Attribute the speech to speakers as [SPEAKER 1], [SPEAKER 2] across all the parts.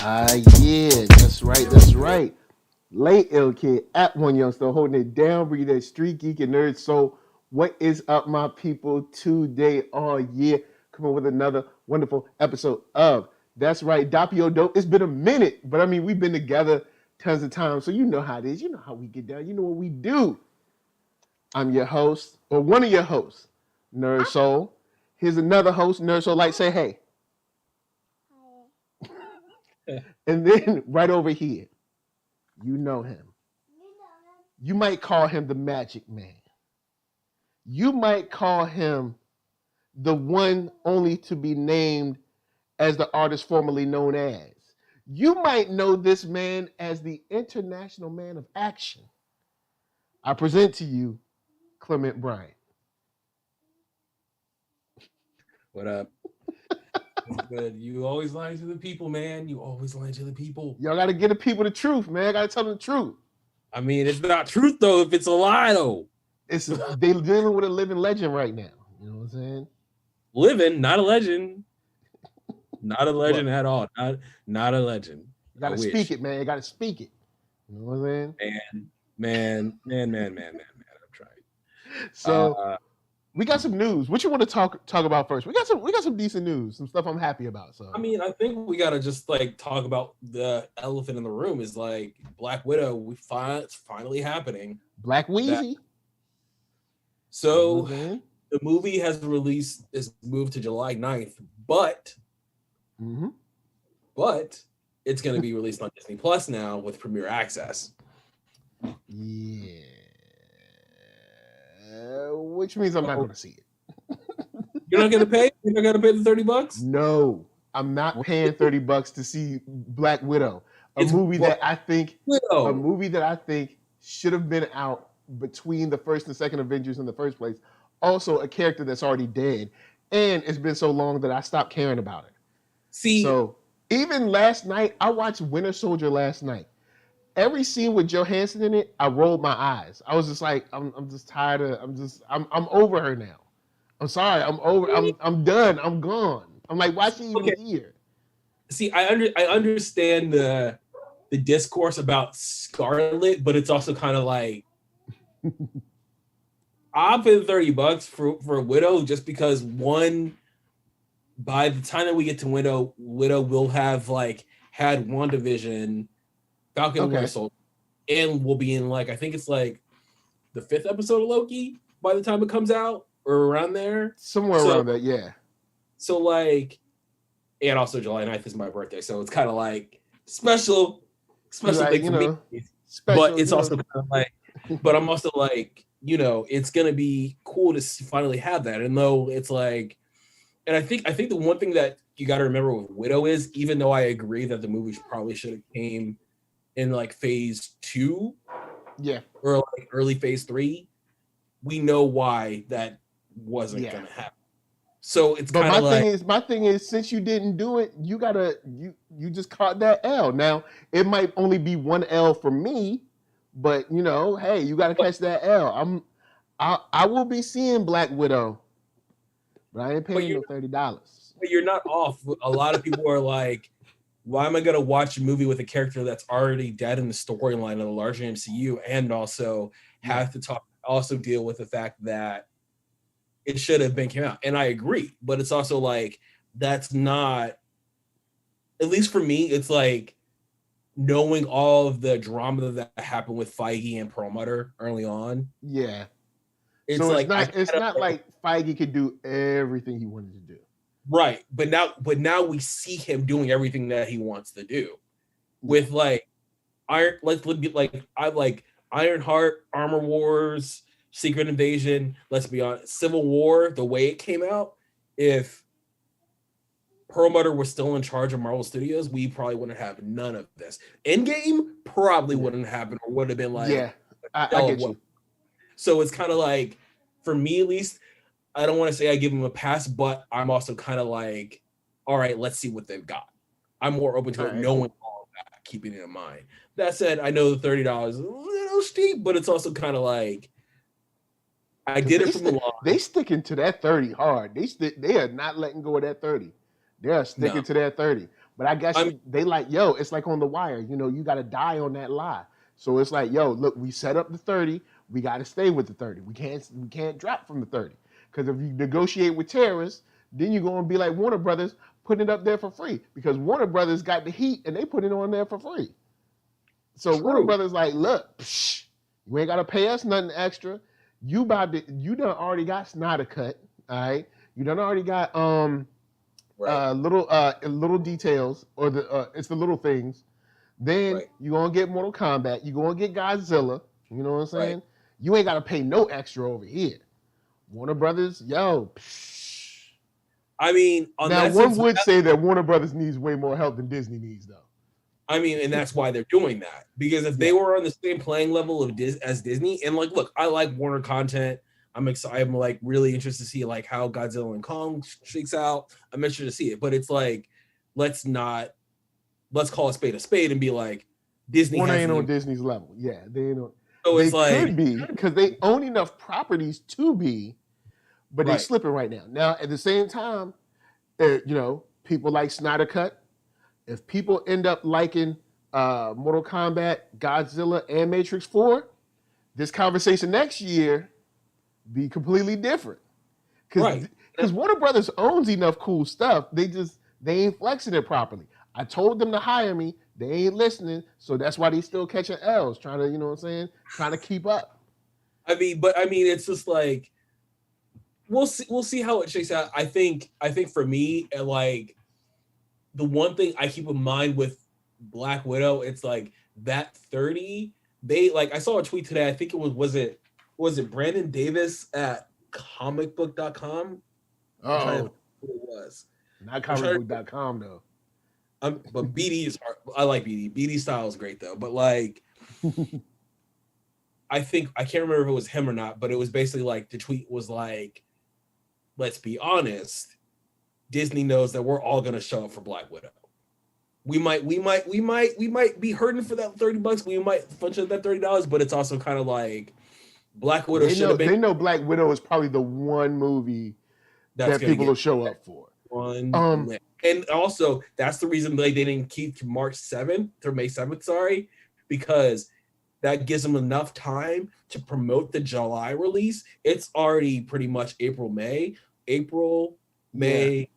[SPEAKER 1] Yeah, that's right, that's right. Late ill kid at OneYoungsta holding it down, bringing that StreetGeek and NERDSoul. What is up, my people? Today, all year, coming with another wonderful episode of That's Right, Doppio Dope. It's been a minute, but I mean, we've been together tons of times, so you know how it is. You know how we get down. You know what we do. I'm your host, or one of your hosts, NERDSoul. Here's another host, NERDSoul. Like, say hey. And then right over here, you know him. You might call him the Magic Man. You might call him the one only to be named as the artist formerly known as. You might know this man as the International Man of Action. I present to you Clement Bryant.
[SPEAKER 2] What up? Good. You always lie to the people, man. You always lie to the people.
[SPEAKER 1] Y'all got to get the people the truth, man. I got to tell them the truth.
[SPEAKER 2] I mean, it's not truth though. If it's a lie though,
[SPEAKER 1] They dealing with a living legend right now. You know what I'm saying?
[SPEAKER 2] living, not a legend. Not a legend at all. Not a legend.
[SPEAKER 1] You got to speak it, man. You got to speak it. You know what I'm saying?
[SPEAKER 2] Man. I'm trying.
[SPEAKER 1] So we got some news. What you want to talk about first? We got some decent news, some stuff I'm happy about. So
[SPEAKER 2] I mean, I think we gotta just like talk about the elephant in the room is like Black Widow. It's finally happening.
[SPEAKER 1] Black Wheezy.
[SPEAKER 2] So the movie is moved to July 9th, but it's going to be released on Disney Plus now with Premiere Access.
[SPEAKER 1] Yeah. Which means I'm not going to see it.
[SPEAKER 2] You're not going to pay? You're not going to pay the $30?
[SPEAKER 1] No, I'm not paying $30 to see Black Widow. A movie that I think should have been out between the first and second Avengers in the first place. Also, a character that's already dead, and it's been so long that I stopped caring about it. So even last night, I watched Winter Soldier last night. Every scene with Johansson in it, I rolled my eyes. I was just like, I'm just tired of. I'm over her now. I'm sorry, I'm over. I'm done. I'm gone. I'm like, why is she even here?
[SPEAKER 2] See, I understand the discourse about Scarlet, but it's also kind of like I'll pay $30 for Widow just because by the time that we get to Widow will have like had WandaVision, Falcon and Winter Soldier, and we'll be in like I think it's like the 5th episode of Loki by the time it comes out or around there.
[SPEAKER 1] Somewhere around that, yeah.
[SPEAKER 2] So like, and also July 9th is my birthday, so it's kind of like special thing for me. But it's also kind of like, but I'm also like, it's gonna be cool to finally have that. And though it's like, and I think the one thing that you got to remember with Widow is, even though I agree that the movie probably should have came in like phase 2, or like early phase 3, we know why that wasn't gonna happen. So it's kind of like,
[SPEAKER 1] my thing is, since you didn't do it, you just caught that L. Now it might only be one L for me, but hey, you got to catch that L. I will be seeing Black Widow, but I ain't paying no $30.
[SPEAKER 2] But you're not off. A lot of people are like, why am I going to watch a movie with a character that's already dead in the storyline of the larger MCU, and also have to deal with the fact that it should have been came out? And I agree, but it's also like, that's not, at least for me, it's like knowing all of the drama that happened with Feige and Perlmutter early on.
[SPEAKER 1] Yeah.
[SPEAKER 2] It's
[SPEAKER 1] so
[SPEAKER 2] like
[SPEAKER 1] it's not like Feige could do everything he wanted to do.
[SPEAKER 2] Right. But now we see him doing everything that he wants to do. With like Ironheart, Armor Wars, Secret Invasion, let's be honest, Civil War, the way it came out, if Perlmutter was still in charge of Marvel Studios, we probably wouldn't have none of this. Endgame probably wouldn't happen, or would have been like,
[SPEAKER 1] I get you.
[SPEAKER 2] So it's kind of like, for me at least, I don't want to say I give them a pass, but I'm also kind of like, all right, let's see what they've got. I'm more open to it, knowing all of that, keeping it in mind. That said, I know the $30 is a little steep, but it's also kind of like, I did it from the line.
[SPEAKER 1] They sticking to that 30 hard. They are not letting go of that 30. They are sticking to that 30. But I guess they like, yo, it's like on The Wire. You know, you got to die on that lie. So it's like, yo, look, we set up the 30. We got to stay with the 30. We can't drop from the 30. Because if you negotiate with terrorists, then you're going to be like Warner Brothers putting it up there for free. Because Warner Brothers got the heat and they put it on there for free. So Warner Brothers like, look, you ain't got to pay us nothing extra. You done already got Snyder Cut, all right? You done already got little details, or it's the little things. Then you're going to get Mortal Kombat. You're going to get Godzilla. You know what I'm saying? Right. You ain't got to pay no extra over here. Warner Brothers, yo.
[SPEAKER 2] I mean,
[SPEAKER 1] now one would say that Warner Brothers needs way more help than Disney needs, though.
[SPEAKER 2] I mean, and that's why they're doing that. Because if they were on the same playing level of as Disney, and like, look, I like Warner content. I'm excited. I'm like really interested to see like how Godzilla and Kong shakes out. I'm interested to see it, but it's like, let's call a spade and be like, Disney
[SPEAKER 1] Warner ain't on Disney's level. Yeah, they ain't on.
[SPEAKER 2] So
[SPEAKER 1] they
[SPEAKER 2] it's like,
[SPEAKER 1] could be because they own enough properties to be, but they're slipping right now. Now at the same time, you know, people like Snyder Cut. If people end up liking Mortal Kombat, Godzilla, and Matrix 4, this conversation next year be completely different. Because Warner Brothers owns enough cool stuff. They ain't flexing it properly. I told them to hire me. They ain't listening. So that's why they still catching L's, trying to, you know what I'm saying? Trying to keep up.
[SPEAKER 2] I mean, it's just like, we'll see how it shakes out. I think for me, like, the one thing I keep in mind with Black Widow, it's like that 30, I saw a tweet today. I think it was it Brandon Davis at comicbook.com?
[SPEAKER 1] Oh,
[SPEAKER 2] it was.
[SPEAKER 1] Not comicbook.com though.
[SPEAKER 2] But BD is hard. I like BD. BD style is great though. But like, I can't remember if it was him or not, but it was basically like the tweet was like, let's be honest, Disney knows that we're all gonna show up for Black Widow. We might be hurting for that $30. We might punch at that $30, but it's also kind of like Black Widow should have been.
[SPEAKER 1] They know Black Widow is probably the one movie that people will show up for.
[SPEAKER 2] And also that's the reason they didn't keep March 7th or May 7th, sorry, because that gives them enough time to promote the July release. It's already pretty much April, May,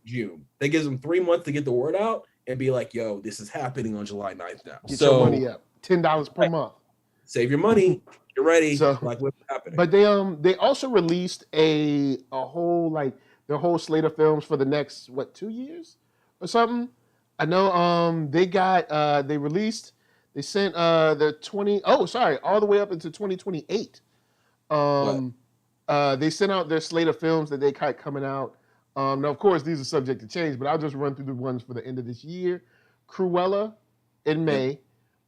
[SPEAKER 2] June. That gives them 3 months to get the word out and be like, yo, this is happening on July 9th now.
[SPEAKER 1] Get your money up. $10 per month.
[SPEAKER 2] Save your money. You're ready.
[SPEAKER 1] So,
[SPEAKER 2] like what's happening.
[SPEAKER 1] But they also released a whole their whole slate of films for the next 2 years or something. I know they sent all the way up into 2028. They sent out their slate of films that they got coming out. Now, of course, these are subject to change, but I'll just run through the ones for the end of this year. Cruella in May. Yep.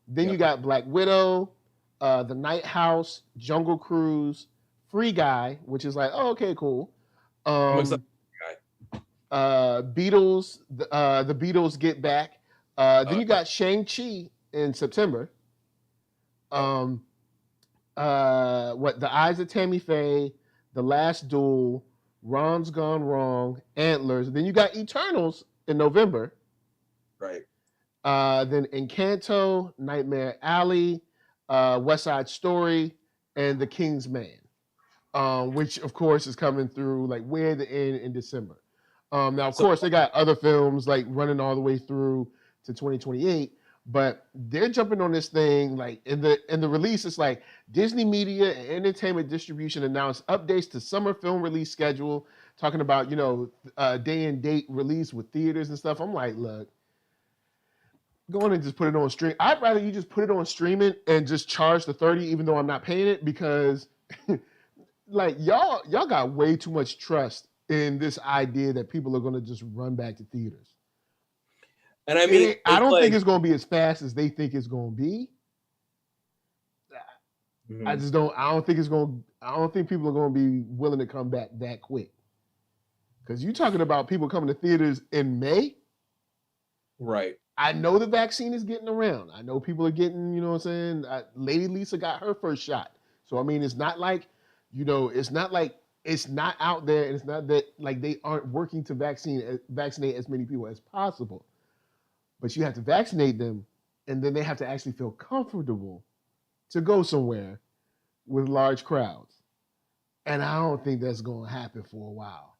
[SPEAKER 1] Then you got Black Widow, The Night House, Jungle Cruise, Free Guy, which is like, oh, okay, cool. Beatles, the Beatles Get Back. Then you got Shang-Chi in September. The Eyes of Tammy Faye, The Last Duel, Ron's Gone Wrong, Antlers. Then you got Eternals in November.
[SPEAKER 2] Right.
[SPEAKER 1] Then Encanto, Nightmare Alley, West Side Story, and The King's Man, which of course is coming through like way at the end in December. Now, of course, they got other films like running all the way through to 2028. But they're jumping on this thing like in the release. It's like Disney Media and Entertainment Distribution announced updates to summer film release schedule, talking about day and date release with theaters and stuff. I'm like, look, go on and just put it on stream. I'd rather you just put it on streaming and just charge the $30, even though I'm not paying it, because like y'all got way too much trust in this idea that people are going to just run back to theaters. And I mean, I don't think it's going to be as fast as they think it's going to be. Mm-hmm. I don't think people are going to be willing to come back that quick. Because you're talking about people coming to theaters in May.
[SPEAKER 2] Right.
[SPEAKER 1] I know the vaccine is getting around. I know people are getting, you know what I'm saying? Lady Lisa got her first shot. So, I mean, it's not like, it's not out there, and it's not that like they aren't working to vaccinate as many people as possible. but you have to vaccinate them, and then they have to actually feel comfortable to go somewhere with large crowds. And I don't think that's going to happen for a while.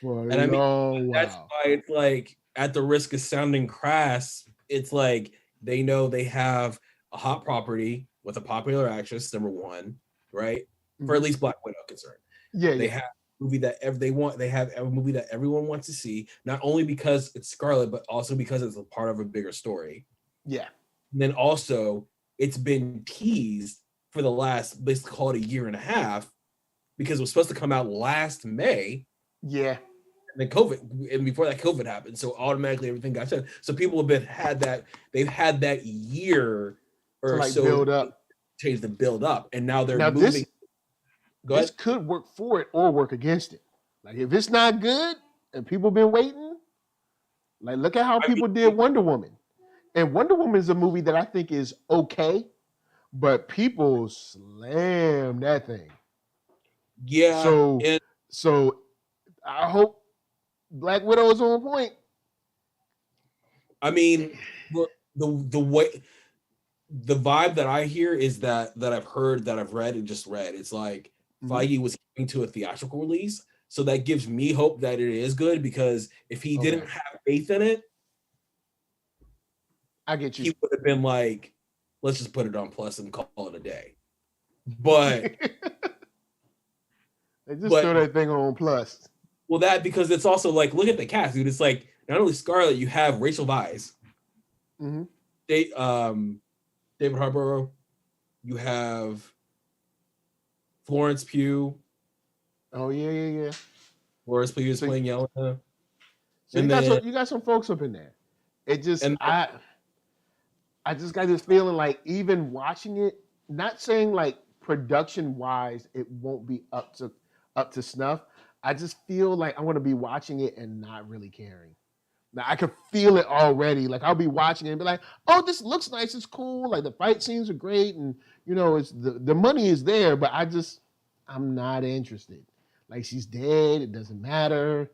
[SPEAKER 1] For a long
[SPEAKER 2] that's
[SPEAKER 1] while.
[SPEAKER 2] why it's like, at the risk of sounding crass, it's like they know they have a hot property with a popular actress, number one, right? For at least Black Widow concerned.
[SPEAKER 1] Yeah,
[SPEAKER 2] they have a movie that they want. They have a movie that everyone wants to see, not only because it's Scarlet, but also because it's a part of a bigger story.
[SPEAKER 1] Yeah.
[SPEAKER 2] And then also, it's been teased for the last, let's call it a year and a half, because it was supposed to come out last May.
[SPEAKER 1] Yeah.
[SPEAKER 2] And then COVID, and before that, COVID happened, so automatically everything got shut. So people have had that year or
[SPEAKER 1] to like
[SPEAKER 2] so
[SPEAKER 1] build up,
[SPEAKER 2] change the build up, and now they're moving.
[SPEAKER 1] This could work for it or work against it. Like if it's not good and people been waiting, like look at how people did Wonder Woman. And Wonder Woman is a movie that I think is okay, but people slam that thing.
[SPEAKER 2] Yeah.
[SPEAKER 1] So I hope Black Widow is on point.
[SPEAKER 2] I mean, the way, the vibe that I hear is that I've heard, that I've read and just read, it's like Feige was coming to a theatrical release, so that gives me hope that it is good, because if he didn't have faith in it,
[SPEAKER 1] I get you.
[SPEAKER 2] He would have been like, let's just put it on Plus and call it a day. But
[SPEAKER 1] they just throw that thing on Plus.
[SPEAKER 2] Well, that, because it's also like, look at the cast, dude. It's like not only Scarlett, you have Rachel Weisz, David Harbour, you have Florence Pugh.
[SPEAKER 1] Oh yeah.
[SPEAKER 2] Florence Pugh is playing Yelena.
[SPEAKER 1] So you got some folks up in there. It just I just got this feeling like, even watching it, not saying like production wise it won't be up to snuff. I just feel like I want to be watching it and not really caring. Now I can feel it already. Like I'll be watching it and be like, "Oh, this looks nice. It's cool. Like the fight scenes are great, and it's the money is there." But I'm not interested. Like she's dead. It doesn't matter.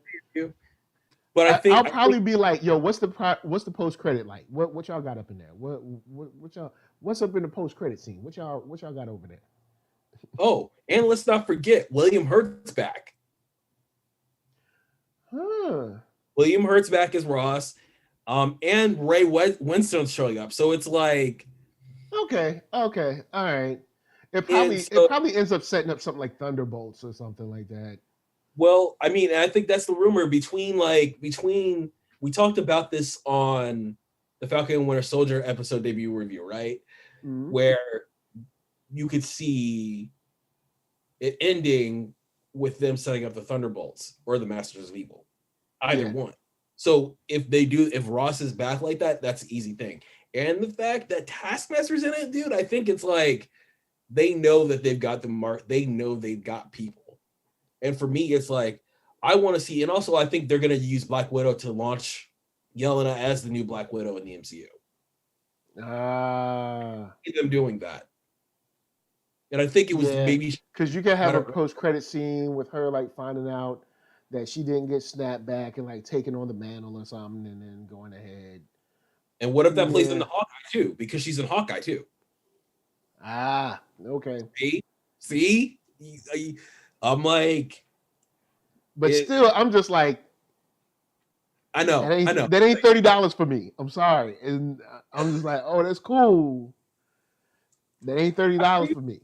[SPEAKER 1] But I'll probably be like, "Yo, what's the post credit like? What y'all got up in there? What's up in the post credit scene? What y'all got over there?"
[SPEAKER 2] Oh, and let's not forget William Hurt's back. William Hurt's back as Ross, and Ray Winstone's showing up. So it's like,
[SPEAKER 1] okay, all right. It probably ends up setting up something like Thunderbolts or something like that.
[SPEAKER 2] Well, I mean, I think that's the rumor between we talked about this on the Falcon and Winter Soldier episode debut review, right? Where you could see it ending with them setting up the Thunderbolts or the Masters of Evil. Either one. So if Ross is back like that, that's an easy thing. And the fact that Taskmaster's in it, dude, I think it's like they know that they've got the mark. They know they've got people. And for me, it's like, I want to see, and also I think they're going to use Black Widow to launch Yelena as the new Black Widow in the MCU. Them doing that. And I think it was maybe
[SPEAKER 1] because you can have a post-credit scene with her like finding out that she didn't get snapped back and like taking on the mantle or something, and then going ahead.
[SPEAKER 2] And what if that plays in the Hawkeye too? Because she's in Hawkeye too.
[SPEAKER 1] Okay.
[SPEAKER 2] See? I'm like,
[SPEAKER 1] but still, I'm just like,
[SPEAKER 2] I know.
[SPEAKER 1] That ain't $30 for me. I'm sorry, and I'm just like, oh, that's cool. That ain't $30 for me.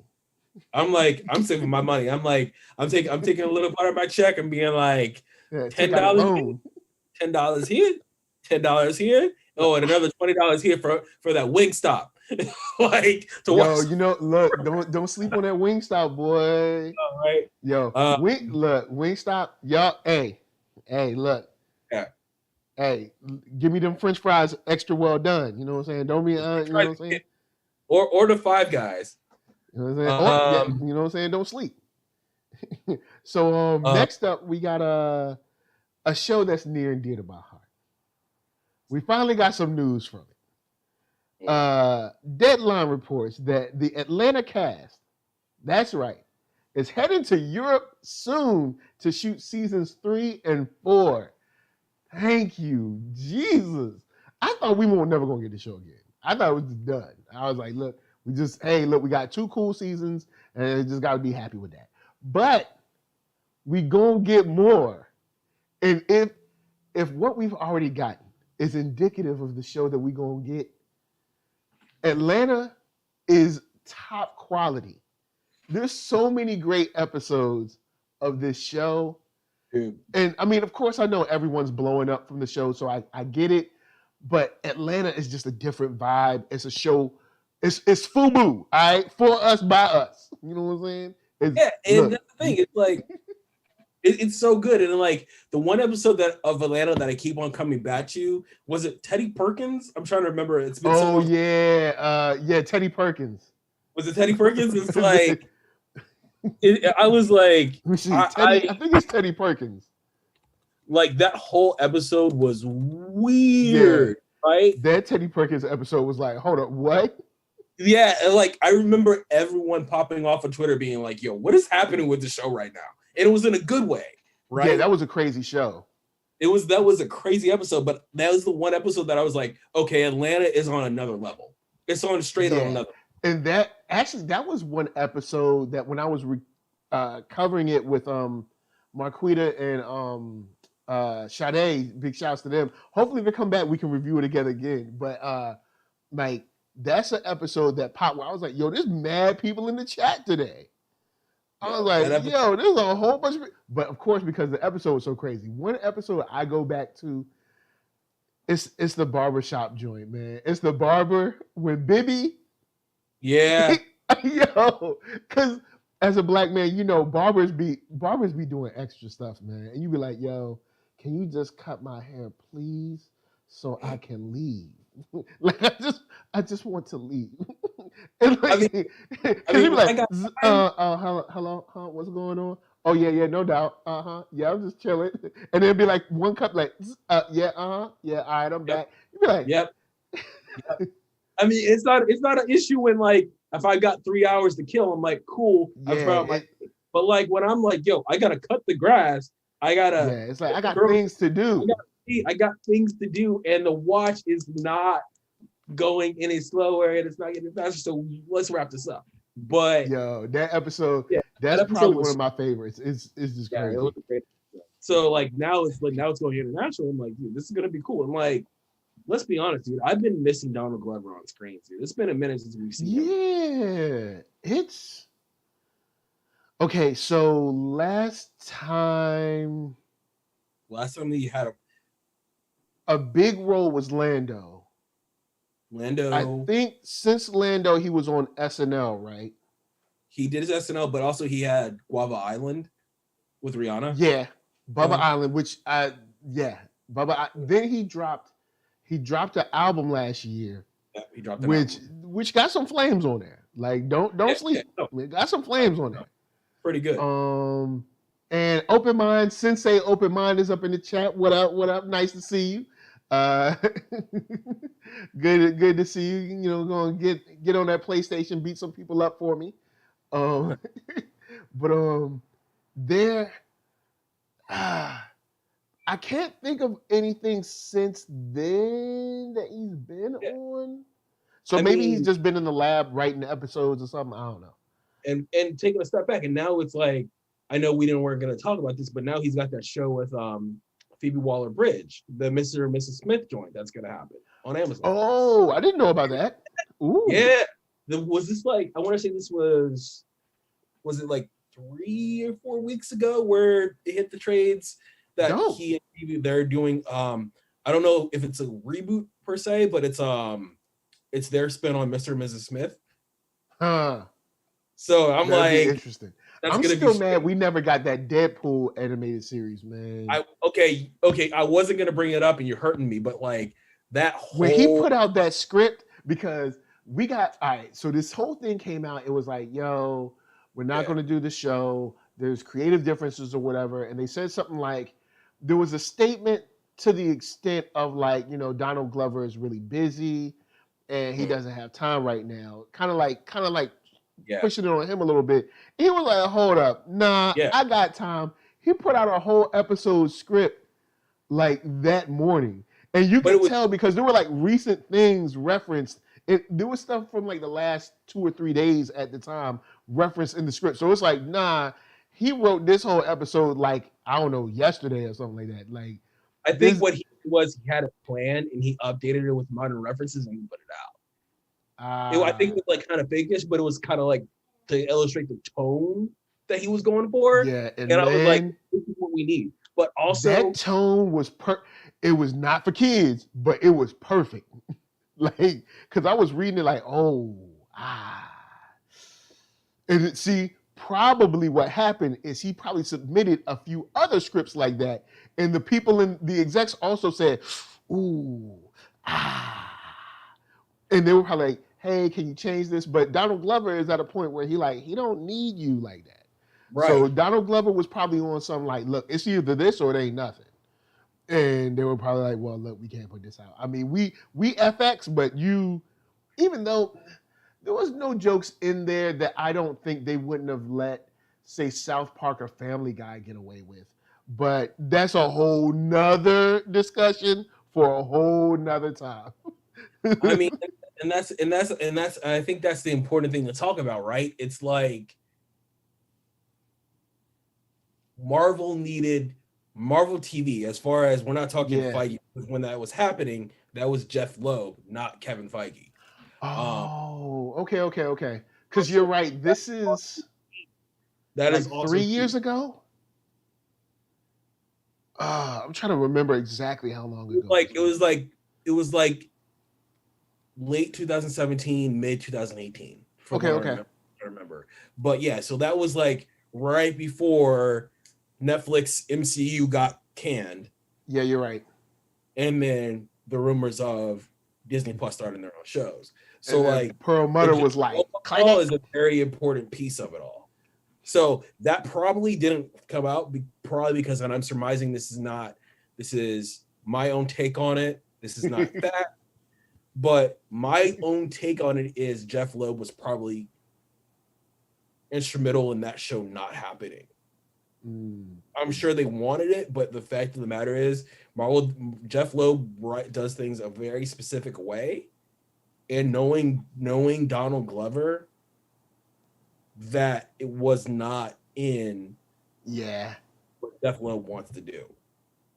[SPEAKER 2] I'm like, I'm saving my money. I'm like, I'm taking a little part of my check and being like, $10 here, $10 here. Oh, and another $20 here for that Wingstop. Like to watch.
[SPEAKER 1] Look, don't sleep on that Wingstop, boy.
[SPEAKER 2] All right.
[SPEAKER 1] Wingstop, y'all. Hey, look.
[SPEAKER 2] Yeah.
[SPEAKER 1] Hey, give me them French fries extra well done. You know what I'm saying? Don't be, you know what I'm saying?
[SPEAKER 2] Or the Five Guys.
[SPEAKER 1] You know what I'm saying? You know what I'm saying? Don't sleep. So next up, we got a show that's near and dear to my heart. We finally got some news from it. Deadline reports that the Atlanta cast, that's right, is heading to Europe soon to shoot seasons 3 and 4. Thank you, Jesus. I thought we were never gonna get the show again. I thought it was just done. I was like, look, we got 2 cool seasons, and just gotta be happy with that. But we gonna get more. And if what we've already gotten is indicative of the show that we gonna get, Atlanta is top quality. There's so many great episodes of this show.
[SPEAKER 2] Dude.
[SPEAKER 1] And I mean, of course, I know everyone's blowing up from the show, so I get it. But Atlanta is just a different vibe. It's a show. It's FUBU, all right? For us, by us. You know what I'm saying?
[SPEAKER 2] And that's the thing. It's like, it's so good. And like the one episode of Atlanta that I keep on coming back to, was it Teddy Perkins? I'm trying to remember. It's been so long.
[SPEAKER 1] Yeah, Teddy Perkins.
[SPEAKER 2] Was it Teddy Perkins? It's like, I was like,
[SPEAKER 1] I think it's Teddy Perkins.
[SPEAKER 2] Like that whole episode was weird, right?
[SPEAKER 1] That Teddy Perkins episode was like, hold up, what?
[SPEAKER 2] Yeah, and like I remember everyone popping off on Twitter being like, yo, what is happening with the show right now? And it was in a good way, right?
[SPEAKER 1] Yeah, that was a crazy show.
[SPEAKER 2] That was a crazy episode, but that was the one episode that I was like, okay, Atlanta is on another level. It's on straight on another.
[SPEAKER 1] And that was one episode that when I was covering it with Marquita and Sade, big shouts to them. Hopefully if they come back, we can review it together again. But like that's an episode that popped where I was like, yo, there's mad people in the chat today. I was like, yo, there's a whole bunch of, but of course, because the episode was so crazy. One episode I go back to, it's the barbershop joint, man. It's the barber with Bibby.
[SPEAKER 2] Yeah.
[SPEAKER 1] Yo, because as a black man, you know, barbers be doing extra stuff, man. And you be like, yo, can you just cut my hair, please, so I can leave? Like I just want to leave. And like, you be like, hello, what's going on? Oh yeah, no doubt. Yeah, I'm just chilling. And then be like one cut, like, yeah, all right, I'm back. You be like,
[SPEAKER 2] yep. I mean, it's not an issue when like if I got 3 hours to kill, I'm like, cool. But like when I'm like, yo, I gotta cut the grass.
[SPEAKER 1] It's like I got things to do.
[SPEAKER 2] I got things to do, and the watch is not going any slower, and it's not getting faster. So let's wrap this up. But
[SPEAKER 1] yo, that episode, that's probably one of my favorites. It's just crazy.
[SPEAKER 2] It was a great episode. So like now it's going international. I'm like, dude, this is gonna be cool. And like, let's be honest, dude. I've been missing Donald Glover on screen, dude. It's been a minute since we've seen him.
[SPEAKER 1] It's okay. So last time
[SPEAKER 2] that you had
[SPEAKER 1] a big role was Lando. I think since Lando, he was on SNL, right?
[SPEAKER 2] He did his SNL, but also he had Guava Island with Rihanna.
[SPEAKER 1] Yeah, Bubba Island, which then he dropped an album last year.
[SPEAKER 2] Yeah, he dropped
[SPEAKER 1] which got some flames on there. Like don't sleep. Yeah, no. It got some flames on there.
[SPEAKER 2] Pretty good.
[SPEAKER 1] And Open Mind, Sensei Open Mind is up in the chat. What up? Nice to see you. Good to see you. You know, going to get on that PlayStation, beat some people up for me. But there, I can't think of anything since then that he's been on. So maybe he's just been in the lab writing episodes or something. I don't know.
[SPEAKER 2] And taking a step back, and now it's like, I know weren't going to talk about this, but now he's got that show with Phoebe Waller-Bridge, the Mr. and Mrs. Smith joint that's going to happen on Amazon.
[SPEAKER 1] Oh, I didn't know about that. Ooh.
[SPEAKER 2] Yeah. Was this like, I want to say this was it like 3 or 4 weeks ago where it hit the trades that he and Phoebe, they're doing, I don't know if it's a reboot per se, but it's their spin on Mr. and Mrs. Smith.
[SPEAKER 1] Huh.
[SPEAKER 2] So I'm
[SPEAKER 1] That'd
[SPEAKER 2] like,
[SPEAKER 1] be interesting. I'm still mad we never got that Deadpool animated series, man.
[SPEAKER 2] Okay. I wasn't gonna bring it up, and you're hurting me, but like that whole
[SPEAKER 1] when he put out that script, because we got all right. So this whole thing came out. It was like, yo, we're not gonna do the show. There's creative differences or whatever, and they said something like there was a statement to the extent of like, you know, Donald Glover is really busy and he doesn't have time right now. Kind of like pushing it on him a little bit. He was like, hold up. Nah, I got time. He put out a whole episode script like that morning. And you could tell because there were like recent things referenced. There was stuff from like the last 2 or 3 days at the time referenced in the script. So it's like, nah, he wrote this whole episode like, I don't know, yesterday or something like that. Like,
[SPEAKER 2] I think what he was, he had a plan and he updated it with modern references and he put it out. I think it was like kind of fakish, but it was kind of like to illustrate the tone that he was going for.
[SPEAKER 1] Yeah,
[SPEAKER 2] and I was like, this is what we need. But also,
[SPEAKER 1] that tone was it was not for kids, but it was perfect. Like, because I was reading it like, and see, probably what happened is he probably submitted a few other scripts like that, and the people in the execs also said, ooh, and they were probably like, hey, can you change this? But Donald Glover is at a point where he don't need you like that. Right. So Donald Glover was probably on something like, look, it's either this or it ain't nothing. And they were probably like, well, look, we can't put this out. I mean, we FX, but even though there was no jokes in there that I don't think they wouldn't have let, say, South Park or Family Guy get away with. But that's a whole nother discussion for a whole nother time.
[SPEAKER 2] I mean, and that's I think that's the important thing to talk about, right? It's like Marvel needed Marvel TV, as far as we're not talking Feige. When that was happening, that was Jeff Loeb, not Kevin Feige.
[SPEAKER 1] Oh, okay. Because you're right. This is
[SPEAKER 2] that
[SPEAKER 1] like
[SPEAKER 2] is also
[SPEAKER 1] 3 years ago. I'm trying to remember exactly how long ago.
[SPEAKER 2] It was like late 2017, mid 2018.
[SPEAKER 1] Okay.
[SPEAKER 2] I remember. But yeah, so that was like right before Netflix MCU got canned.
[SPEAKER 1] Yeah, you're right.
[SPEAKER 2] And then the rumors of Disney Plus starting their own shows. So like
[SPEAKER 1] Pearl Mutter was like,
[SPEAKER 2] is a very important piece of it all. So that probably didn't come out probably because, and I'm surmising this is my own take on it. This is not that. But my own take on it is Jeff Loeb was probably instrumental in that show not happening. I'm sure they wanted it, but the fact of the matter is, Jeff Loeb does things a very specific way, and knowing Donald Glover, that it was not in what Jeff Loeb wants to do,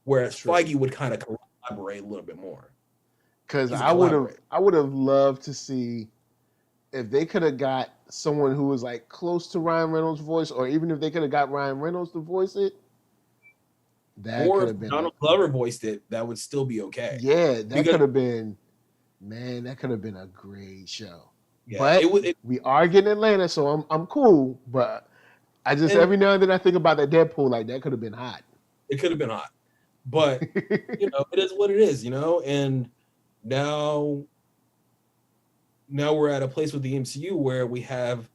[SPEAKER 2] whereas Feige would kind of collaborate a little bit more.
[SPEAKER 1] Because I would have loved to see if they could have got someone who was like close to Ryan Reynolds' voice, or even if they could have got Ryan Reynolds to voice it, that could have been.
[SPEAKER 2] Donald Glover voiced it, that would still be okay.
[SPEAKER 1] Yeah, that could have been, man, that could have been a great show. Yeah, but we are getting Atlanta, so I'm cool. But I just every now and then I think about that Deadpool, like that could have been hot.
[SPEAKER 2] It could have been hot, but it is what it is, and now we're at a place with the MCU where we have,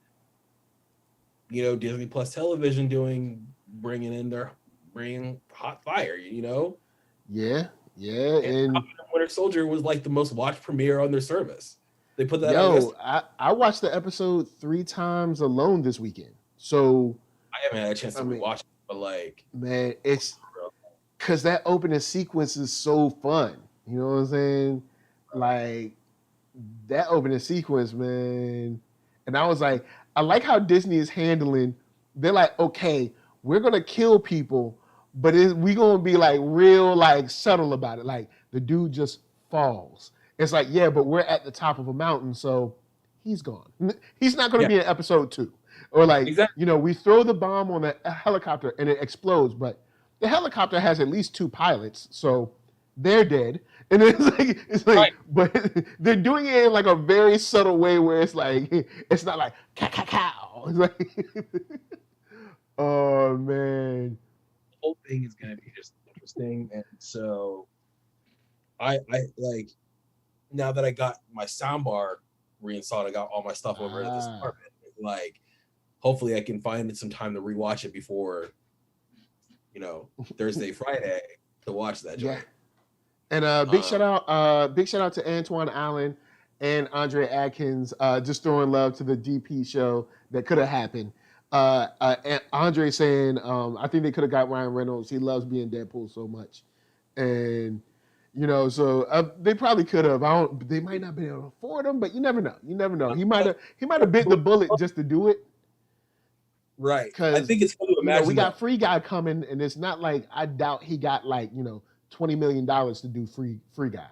[SPEAKER 2] Disney Plus television bringing hot fire,
[SPEAKER 1] Yeah. And
[SPEAKER 2] Winter Soldier was like the most watched premiere on their service. They put that out.
[SPEAKER 1] I watched the episode 3 times alone this weekend. So
[SPEAKER 2] I haven't had a chance to rewatch it, but like,
[SPEAKER 1] man, it's because that opening sequence is so fun. You know what I'm saying? Like that opening sequence, man. And I was like, I like how Disney is handling. They're like, okay, we're gonna kill people, but we gonna be like real, like subtle about it. Like the dude just falls. It's like, yeah, but we're at the top of a mountain, so he's gone. He's not gonna be in episode 2. Or like, we throw the bomb on a helicopter and it explodes, but the helicopter has at least 2 pilots, so they're dead. And it's like, but they're doing it in like a very subtle way where it's like, it's not like cow. It's like, oh man,
[SPEAKER 2] the whole thing is gonna be just interesting. And so, I like now that I got my soundbar reinstalled, I got all my stuff over at this apartment. Like, hopefully, I can find some time to rewatch it before, Thursday, Friday to watch that joint.
[SPEAKER 1] And big shout out to Antoine Allen and Andre Adkins, just throwing love to the DP show that could have happened. And Andre saying, I think they could have got Ryan Reynolds. He loves being Deadpool so much. And You know, so they probably could have. They might not be able to afford him, but you never know. You never know. He might have bit the bullet just to do it.
[SPEAKER 2] Right. I
[SPEAKER 1] Because
[SPEAKER 2] think it's fun to imagine.
[SPEAKER 1] We got Free Guy coming, and it's not like I doubt he got like $20 million to do Free Guy.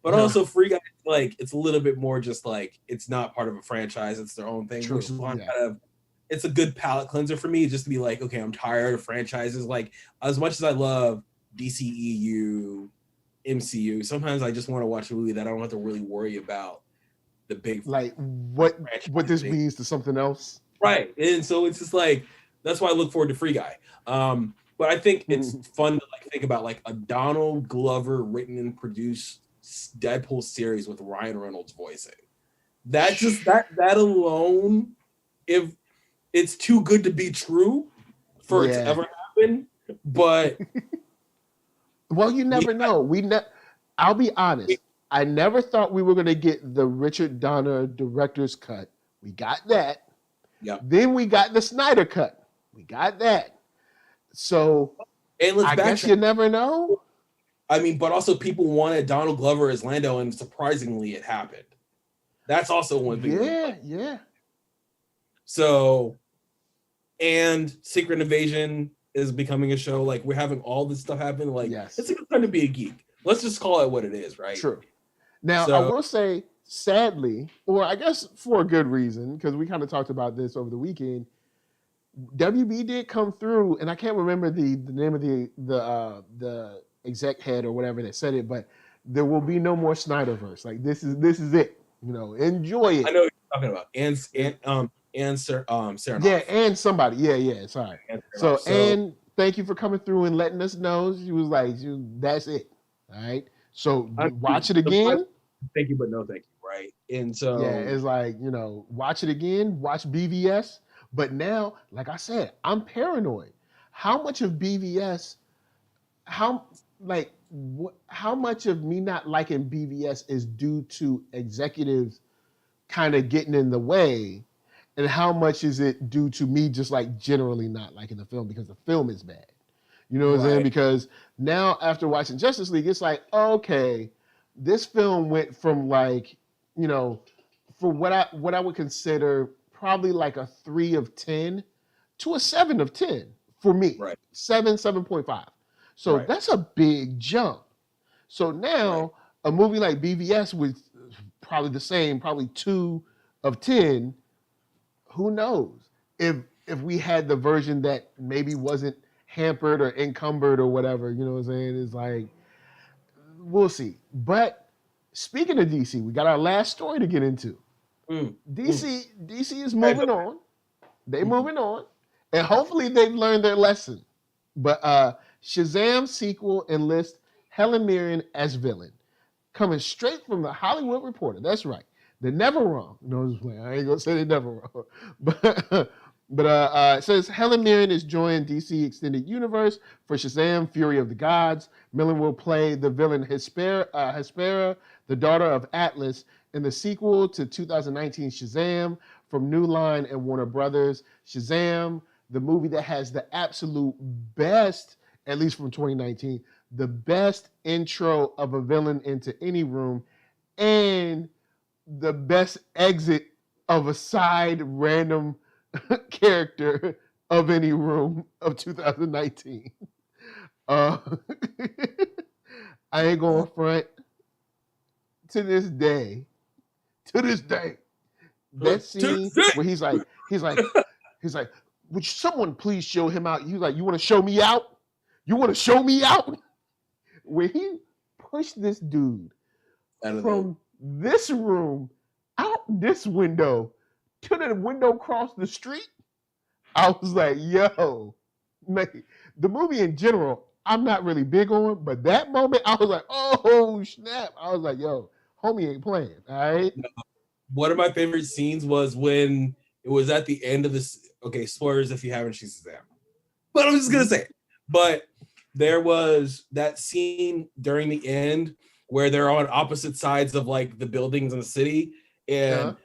[SPEAKER 2] But also, Free Guy, like, it's a little bit more just like it's not part of a franchise; it's their own thing.
[SPEAKER 1] True,
[SPEAKER 2] Which it's a good palate cleanser for me, just to be like, okay, I'm tired of franchises. Like, as much as I love DCEU, MCU, sometimes I just want to watch a movie that I don't have to really worry about the big
[SPEAKER 1] like what this means to something else.
[SPEAKER 2] Right. And so it's just like, that's why I look forward to Free Guy. But I think it's fun to like think about like a Donald Glover written and produced Deadpool series with Ryan Reynolds voicing. That just that alone, if it's too good to be true for it to ever happen. But
[SPEAKER 1] well, you never know. I'll be honest. I never thought we were going to get the Richard Donner director's cut. We got that.
[SPEAKER 2] Yeah.
[SPEAKER 1] Then we got the Snyder cut. We got that. So I guess you never know.
[SPEAKER 2] I mean, but also people wanted Donald Glover as Lando, and surprisingly, it happened. That's also one thing.
[SPEAKER 1] Yeah.
[SPEAKER 2] So, and Secret Invasion is becoming a show. Like, we're having all this stuff happen. Like, It's a good time to be a geek. Let's just call it what it is, right?
[SPEAKER 1] True. Now, I will say, sadly, or I guess for a good reason, because we kind of talked about this over the weekend, WB did come through, and I can't remember the name of the exec head or whatever that said it, but there will be no more Snyderverse. Like, this is it. Enjoy it.
[SPEAKER 2] I know what you're talking about. And Sarah.
[SPEAKER 1] Yeah, and somebody. Yeah. Sorry. So, and thank you for coming through and letting us know. She was like, that's it. All right. So watch it again.
[SPEAKER 2] Thank you, but no thank you, right? And so
[SPEAKER 1] it's like, watch it again, watch BVS. But now, like I said, I'm paranoid. How much of BVS, how much of me not liking BVS is due to executives kind of getting in the way, and how much is it due to me just like generally not liking the film because the film is bad? You know what I'm saying? Because now after watching Justice League, it's like, okay, this film went from like, for what I would consider probably like a 3 of 10 to a 7 of 10 for me.
[SPEAKER 2] Right.
[SPEAKER 1] 7.5. So that's a big jump. So now a movie like BVS with probably the same, probably 2 of 10, who knows? If we had the version that maybe wasn't hampered or encumbered or whatever, you know what I'm saying? It's like, we'll see. But speaking of DC, we got our last story to get into. DC is moving on. They're moving on. And hopefully they've learned their lesson. But Shazam sequel enlists Helen Mirren as villain. Coming straight from the Hollywood Reporter. That's right. They're never wrong. No, I'm just playing. I ain't gonna say they're never wrong. But it says Helen Mirren is joining DC Extended Universe for Shazam: Fury of the Gods. Mirren will play the villain Hespera, the daughter of Atlas, in the sequel to 2019 Shazam from New Line and Warner Brothers. Shazam, the movie that has the absolute best, at least from 2019, the best intro of a villain into any room, and the best exit of a side random character of any room of 2019. I ain't going front. To this day, that scene where he's like, would someone please show him out? He's like, you want to show me out? You want to show me out? Where he pushed this dude from this room out this window to the window across the street. I was like, yo, man, the movie in general, I'm not really big on, but that moment, I was like, oh, snap. I was like, yo, homie ain't playing, all right?
[SPEAKER 2] One of my favorite scenes was when it was at the end of this. Okay, spoilers if you haven't seen Shazam. But I'm just going to say it. But there was that scene during the end where they're on opposite sides of like the buildings in the city. And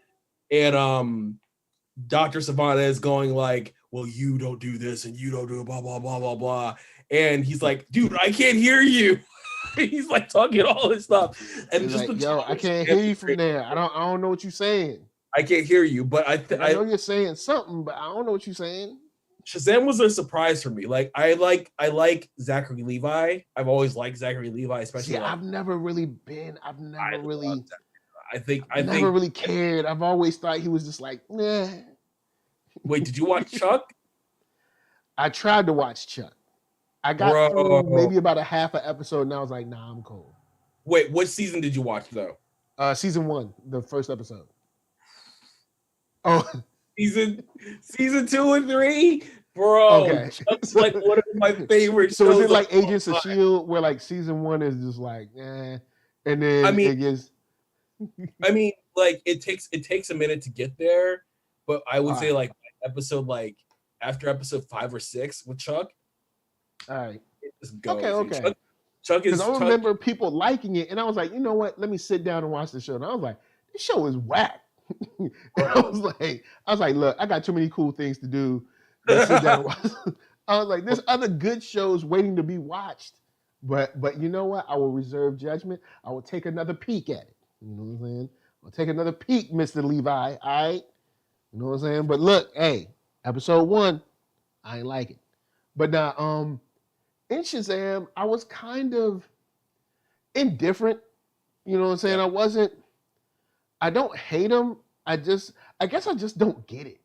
[SPEAKER 2] Dr. Savannah is going like, well, you don't do this and you don't do blah, blah, blah, blah, blah. And he's like, dude, I can't hear you. he's like talking all this stuff, and
[SPEAKER 1] he's
[SPEAKER 2] just
[SPEAKER 1] like, yo, I can't hear you from there. I don't know what you're saying.
[SPEAKER 2] I can't hear you, but
[SPEAKER 1] I know you're saying something, but I don't know what you're saying.
[SPEAKER 2] Shazam was a surprise for me. Like I like Zachary Levi. I've always liked Zachary Levi, especially.
[SPEAKER 1] Yeah, I've never really cared. I've always thought he was just like, nah.
[SPEAKER 2] Wait, did you watch Chuck?
[SPEAKER 1] I tried to watch Chuck. I got through maybe about a half an episode, and I was like, nah, I'm cool.
[SPEAKER 2] Wait, what season did you watch though?
[SPEAKER 1] Season 1, the first episode. Oh,
[SPEAKER 2] season 2 and 3, bro.
[SPEAKER 1] Okay,
[SPEAKER 2] Chuck's like one of my favorite.
[SPEAKER 1] So is it like Agents of S.H.I.E.L.D., where like season 1 is just like, and then it gets.
[SPEAKER 2] I mean, like it takes a minute to get there, but I would say like episode after episode 5 or 6 with Chuck.
[SPEAKER 1] All right.
[SPEAKER 2] Just go.
[SPEAKER 1] Okay.
[SPEAKER 2] Chuck is.
[SPEAKER 1] Because I remember people liking it, and I was like, you know what? Let me sit down and watch the show. And I was like, this show is whack. I was like, look, I got too many cool things to do. Let's sit down and watch. I was like, there's other good shows waiting to be watched. But you know what? I will reserve judgment. I will take another peek at it. You know what I'm saying? I'll take another peek, Mr. Levi. All right. You know what I'm saying? But look, hey, episode 1, I ain't like it. But now, in Shazam, I was kind of indifferent. You know what I'm saying? Yeah. I don't hate him. I guess I just don't get it.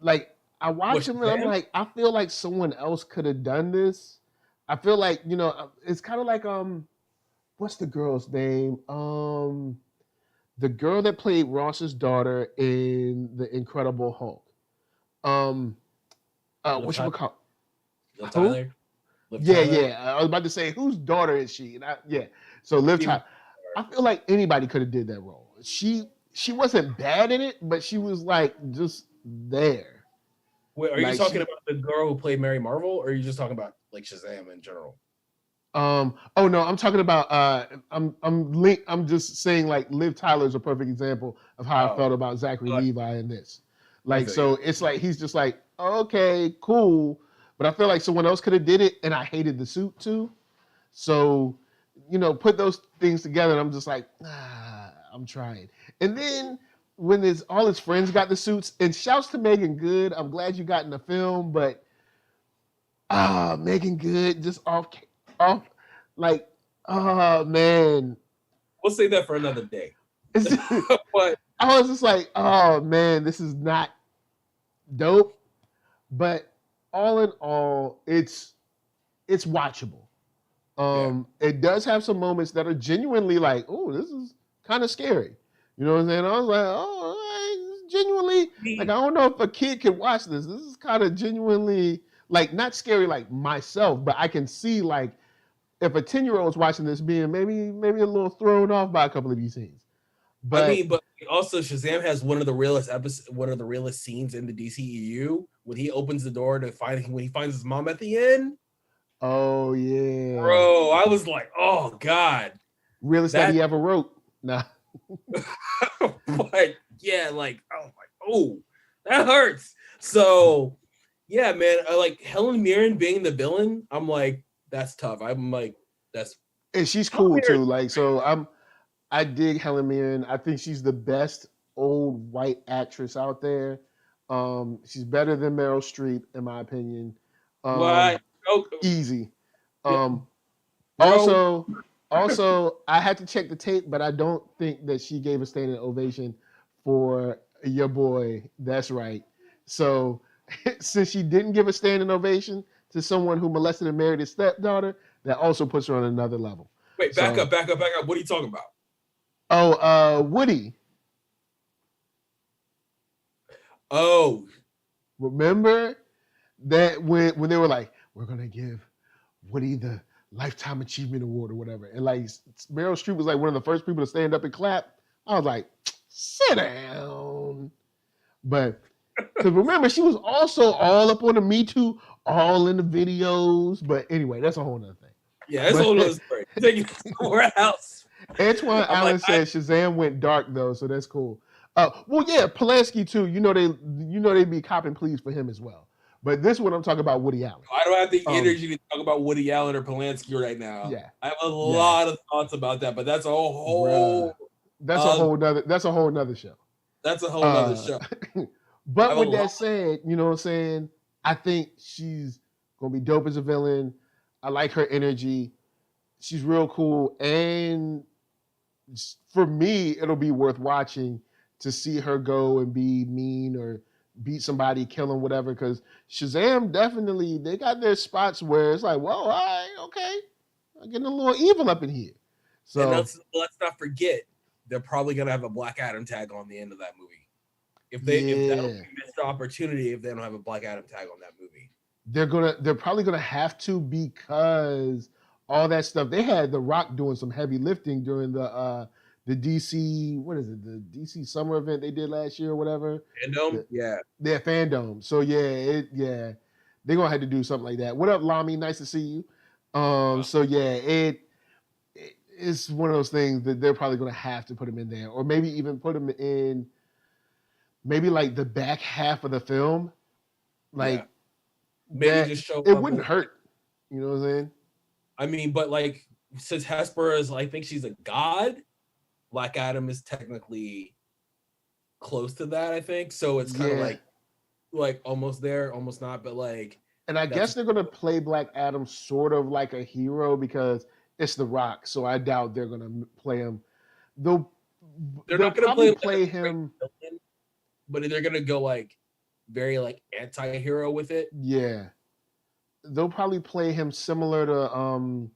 [SPEAKER 1] Like, I watch him and I'm like, I feel like someone else could have done this. I feel like, you know, it's kind of like, what's the girl's name? The girl that played Ross's daughter in The Incredible Hulk. What you call?
[SPEAKER 2] Liv Tyler.
[SPEAKER 1] Yeah. I was about to say, whose daughter is she? And so Liv Tyler. I feel like anybody could have did that role. She wasn't bad in it, but she was like just there.
[SPEAKER 2] Wait, are you talking about the girl who played Mary Marvel, or are you just talking about like Shazam in general?
[SPEAKER 1] Oh no, I'm talking about I'm just saying like Liv Tyler's a perfect example of how I felt about Zachary Levi in this. Like, so it's like he's just like, okay, cool, but I feel like someone else could have did it, and I hated the suit too. So, you know, put those things together, and I'm just like, I'm trying. And then when all his friends got the suits, and shouts to Megan Good, I'm glad you got in the film, but Megan Good just off, like, oh man.
[SPEAKER 2] We'll save that for another day.
[SPEAKER 1] But I was just like, oh man, this is not dope. But all in all, it's watchable. It does have some moments that are genuinely like, oh, this is kind of scary. You know what I'm saying? I was like, oh, genuinely, like, I don't know if a kid could watch this. This is kind of genuinely, like, not scary like myself, but I can see, like, if a 10-year-old's watching this being maybe a little thrown off by a couple of these scenes. But
[SPEAKER 2] I mean, but also Shazam has one of the realest scenes in the DCEU when he opens the door when he finds his mom at the end.
[SPEAKER 1] Oh yeah,
[SPEAKER 2] bro! I was like, oh god,
[SPEAKER 1] realest that he ever wrote. Nah,
[SPEAKER 2] but yeah, like, oh, that hurts. So yeah, man, like Helen Mirren being the villain, I'm like, that's tough. I'm like,
[SPEAKER 1] and she's cool too. Like, so I dig Helen Mirren. I think she's the best old white actress out there. She's better than Meryl Streep, in my opinion.
[SPEAKER 2] What?
[SPEAKER 1] Easy. Also, I had to check the tape, but I don't think that she gave a standing ovation for your boy. That's right. So, since she didn't give a standing ovation to someone who molested and married his stepdaughter, that also puts her on another level.
[SPEAKER 2] Wait, back up. What are you talking about?
[SPEAKER 1] Oh, Woody.
[SPEAKER 2] Oh,
[SPEAKER 1] remember that when they were like, we're gonna give Woody the Lifetime Achievement Award or whatever, and like Meryl Streep was like one of the first people to stand up and clap. I was like, sit down. But because remember, she was also all up on the Me Too, all in the videos. But anyway, that's a whole nother thing.
[SPEAKER 2] Yeah, that's a whole other story. Take it somewhere else.
[SPEAKER 1] Antoine Allen said Shazam went dark though, so that's cool. Well, yeah, Polanski too. You know they be copping pleas for him as well. But this one I'm talking about Woody Allen.
[SPEAKER 2] I don't have the energy to talk about Woody Allen or Polanski right now.
[SPEAKER 1] Yeah.
[SPEAKER 2] I have a lot of thoughts about that, but that's a whole
[SPEAKER 1] that's a whole nother show.
[SPEAKER 2] That's a whole nother show.
[SPEAKER 1] But with that said, you know what I'm saying? I think she's gonna be dope as a villain. I like her energy. She's real cool. And for me, it'll be worth watching to see her go and be mean or beat somebody, kill them, whatever. Because Shazam definitely, they got their spots where it's like, whoa, all right, okay. I'm getting a little evil up in here. So
[SPEAKER 2] and let's not forget, they're probably gonna have a Black Adam tag on the end of that movie. If that'll be missed opportunity if they don't have a Black Adam tag on that movie.
[SPEAKER 1] They're probably gonna have to, because all that stuff, they had The Rock doing some heavy lifting during the DC, what is it, the DC summer event they did last year or whatever.
[SPEAKER 2] Fandom? Yeah,
[SPEAKER 1] Fandom. So they're gonna have to do something like that. What up, Lami? Nice to see you. So yeah, it's one of those things that they're probably gonna have to put him in there, or maybe even put him in maybe like the back half of the film. Like
[SPEAKER 2] maybe just show
[SPEAKER 1] it wouldn't hurt. You know what I'm saying?
[SPEAKER 2] I mean, but like, since Hesper is, I think she's a god, Black Adam is technically close to that, I think. So it's kind of like almost there, almost not, but like.
[SPEAKER 1] And I guess they're gonna play Black Adam sort of like a hero because it's The Rock. So I doubt they're gonna play him. They're not gonna play him,
[SPEAKER 2] but they're gonna go like very like anti-hero with it.
[SPEAKER 1] Yeah. They'll probably play him similar to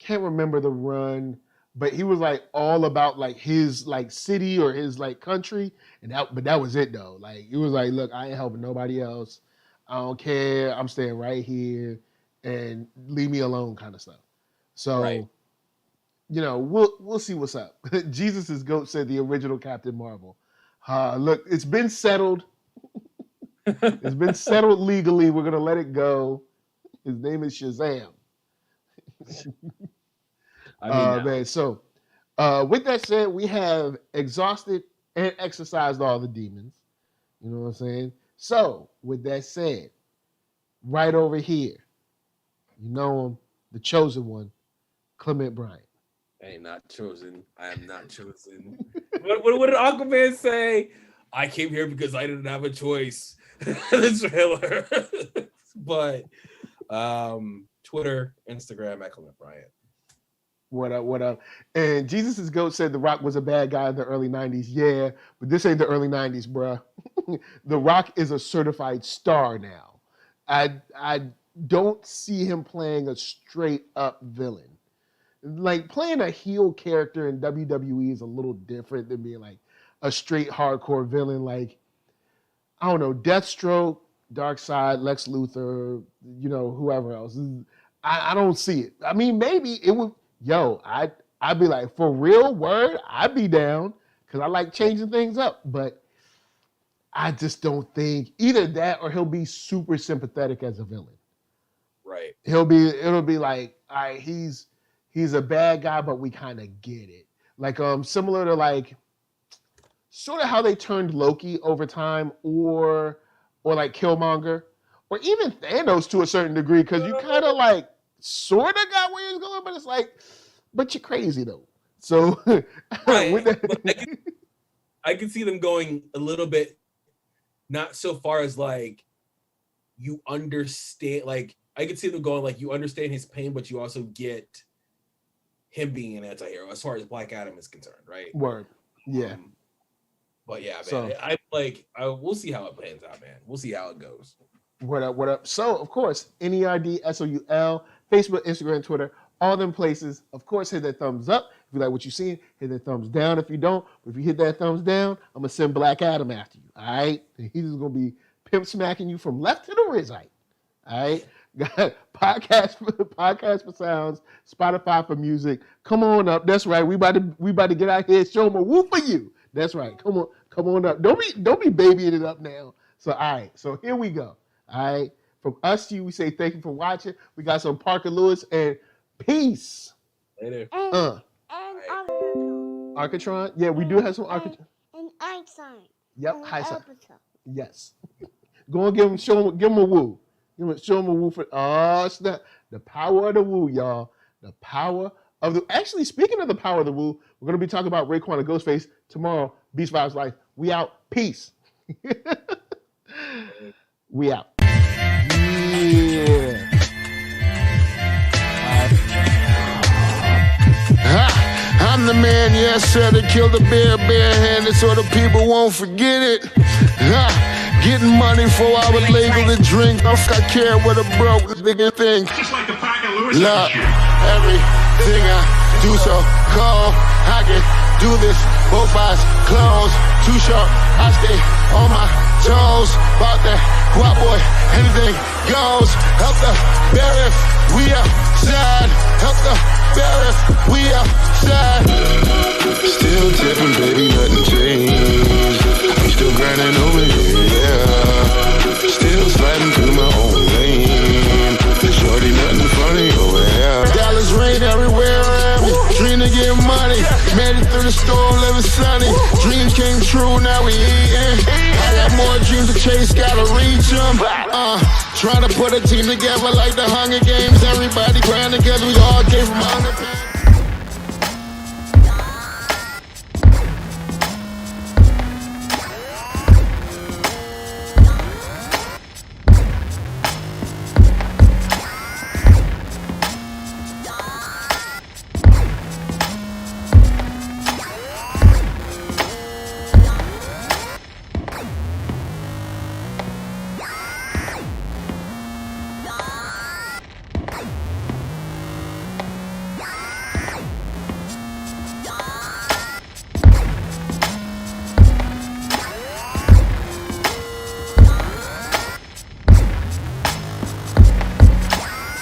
[SPEAKER 1] can't remember the run, but he was like all about like his like city or his like country, but that was it though. Like it was like, look, I ain't helping nobody else. I don't care. I'm staying right here and leave me alone kind of stuff. So you know, we'll see what's up. Jesus' goat said the original Captain Marvel. Look, it's been settled. It's been settled legally. We're gonna let it go. His name is Shazam. Man. So, with that said, we have exhausted and exorcised all the demons. You know what I'm saying? So, with that said, right over here, you know him, the chosen one, Clement Bryant.
[SPEAKER 2] I am not chosen. I am not chosen. What did Aquaman say? I came here because I didn't have a choice. The trailer. But Twitter, Instagram at Clement Bryant.
[SPEAKER 1] What up? And Jesus' goat said The Rock was a bad guy in the early 90s. Yeah, but this ain't the early 90s, bruh. The Rock is a certified star now. I don't see him playing a straight up villain. Like playing a heel character in WWE is a little different than being like a straight hardcore villain. Like, I don't know, Deathstroke, Darkseid, Lex Luthor, you know, whoever else. I don't see it. I mean, maybe it would. I'd be like, for real, word, I'd be down because I like changing things up. But I just don't think either that or he'll be super sympathetic as a villain.
[SPEAKER 2] Right.
[SPEAKER 1] It'll be like, all right, he's a bad guy, but we kind of get it. Like similar to like sort of how they turned Loki over time, or like Killmonger, or even Thanos to a certain degree, because you kind of like sort of got where he's going, but it's like, but you're crazy though. So
[SPEAKER 2] I can see them going a little bit, not so far as like you understand, like I could see them going like you understand his pain, but you also get him being an anti-hero as far as Black Adam is concerned, right?
[SPEAKER 1] Word. Yeah.
[SPEAKER 2] But yeah, man, we'll see how it plans out, man. We'll see how it goes.
[SPEAKER 1] What up? So, of course, NERDSoul, Facebook, Instagram, Twitter, all them places. Of course, hit that thumbs up if you like what you see. Hit that thumbs down if you don't. But if you hit that thumbs down, I'm going to send Black Adam after you, all right? And he's just going to be pimp smacking you from left to the right, all right? Got podcast for sounds, Spotify for music. Come on up. That's right. We about to get out here, show them a woo for you. That's right. Come on up. Don't be babying it up now. So all right. So here we go. All right. From us to you, we say thank you for watching. We got some Parker Lewis and peace.
[SPEAKER 2] Later.
[SPEAKER 3] And
[SPEAKER 1] Arcatron. Yeah, we do have some Arcatron.
[SPEAKER 3] And Einstein.
[SPEAKER 1] Yep. Hi, sir. Yes. Go and give him a woo. Show him a woo for, oh, snap. The power of the woo, y'all. The power of the, actually, speaking of the power of the woo, we're going to be talking about Raekwon and Ghostface tomorrow. Beast Vibes Life. We out. Peace. We out. Yeah.
[SPEAKER 3] I'm the man, yes sir, that killed the bear barehanded so the people won't forget it. Getting money for our label to drink. I care what a broke nigga think.
[SPEAKER 4] Just like the pack of Lewis.
[SPEAKER 3] Look, everything I do so cold. I can do this, both eyes closed. Too short, I stay on my toes. About that guap boy, anything goes. Help the bear if we outside. Help the bear if we outside. Still tipping, baby, nothing changed. I'm still grinding over here, yeah. Still sliding through my own lane. There's shorty nothing funny over here. Dollars rain everywhere around me. Dream to get money. Made it through the storm, living sunny. Dreams came true, now we eating. I got more dreams to chase, gotta reach them. Trying to put a team together like the Hunger Games. Everybody grinding cause we all came from Hunger Games.